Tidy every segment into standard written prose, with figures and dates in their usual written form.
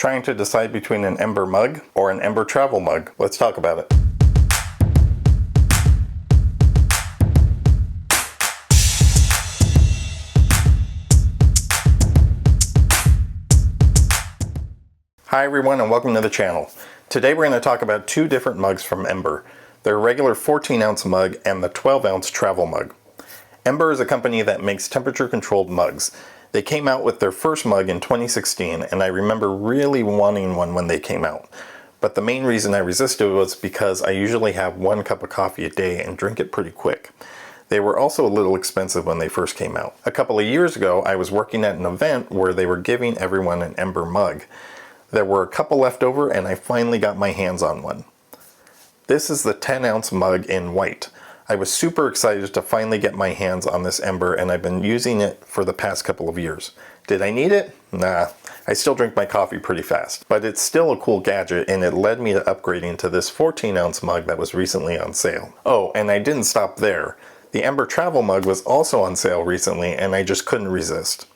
Trying to decide between an Ember mug or an Ember travel mug? Let's talk about it. Hi everyone and welcome to the channel. Today we're going to talk about two different mugs from Ember. Their regular 14-ounce mug and the 12-ounce travel mug. Ember is a company that makes temperature-controlled mugs. They came out with their first mug in 2016, and I remember really wanting one when they came out. But the main reason I resisted was because I usually have 1 cup of coffee a day and drink it pretty quick. They were also a little expensive when they first came out. A couple of years ago, I was working at an event where they were giving everyone an Ember mug. There were a couple left over, and I finally got my hands on one. This is the 10-ounce mug in white. I was super excited to finally get my hands on this Ember, and I've been using it for the past couple of years. Did I need it? Nah, I still drink my coffee pretty fast. But it's still a cool gadget, and it led me to upgrading to this 14-ounce mug that was recently on sale. Oh, and I didn't stop there. The Ember travel mug was also on sale recently, and I just couldn't resist.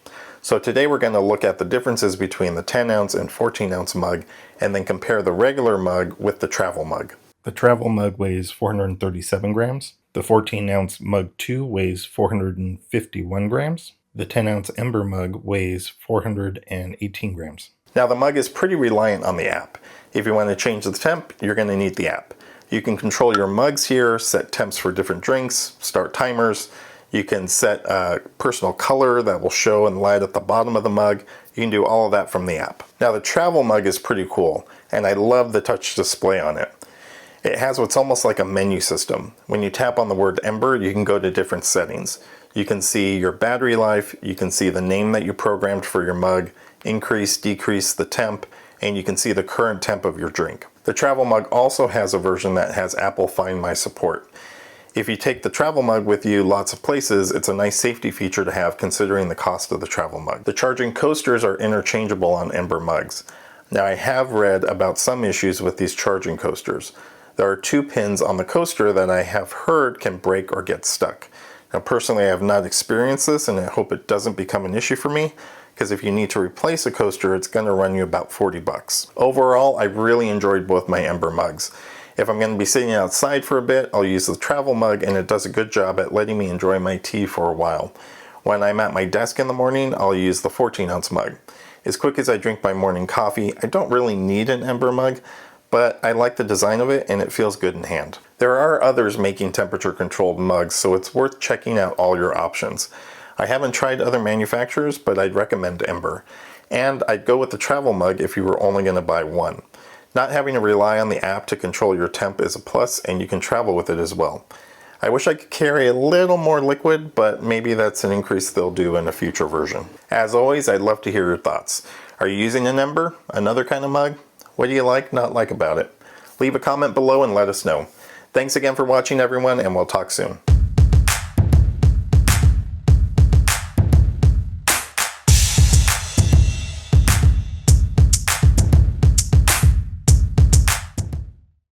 So today we're going to look at the differences between the 10-ounce and 14-ounce mug, and then compare the regular mug with the travel mug. The travel mug weighs 437 grams. The 14-ounce mug 2 weighs 451 grams. The 10-ounce Ember mug weighs 418 grams. Now the mug is pretty reliant on the app. If you want to change the temp, you're going to need the app. You can control your mugs here, set temps for different drinks, start timers. You can set a personal color that will show and light at the bottom of the mug. You can do all of that from the app. Now the travel mug is pretty cool, and I love the touch display on it. It has what's almost like a menu system. When you tap on the word Ember, you can go to different settings. You can see your battery life, you can see the name that you programmed for your mug, increase, decrease the temp, and you can see the current temp of your drink. The travel mug also has a version that has Apple Find My support. If you take the travel mug with you lots of places, it's a nice safety feature to have considering the cost of the travel mug. The charging coasters are interchangeable on Ember mugs. Now I have read about some issues with these charging coasters. There are 2 pins on the coaster that I have heard can break or get stuck. Now personally I have not experienced this, and I hope it doesn't become an issue for me, because if you need to replace a coaster, it's going to run you about 40 bucks. Overall, I really enjoyed both my Ember mugs. If I'm going to be sitting outside for a bit, I'll use the travel mug, and it does a good job at letting me enjoy my tea for a while. When I'm at my desk in the morning, I'll use the 14-ounce mug. As quick as I drink my morning coffee, I don't really need an Ember mug, but I like the design of it and it feels good in hand. There are others making temperature-controlled mugs, so it's worth checking out all your options. I haven't tried other manufacturers, but I'd recommend Ember. And I'd go with the travel mug if you were only going to buy one. Not having to rely on the app to control your temp is a plus, and you can travel with it as well. I wish I could carry a little more liquid, but maybe that's an increase they'll do in a future version. As always, I'd love to hear your thoughts. Are you using an Ember? Another kind of mug? What do you like, not like about it? Leave a comment below and let us know. Thanks again for watching everyone, and we'll talk soon.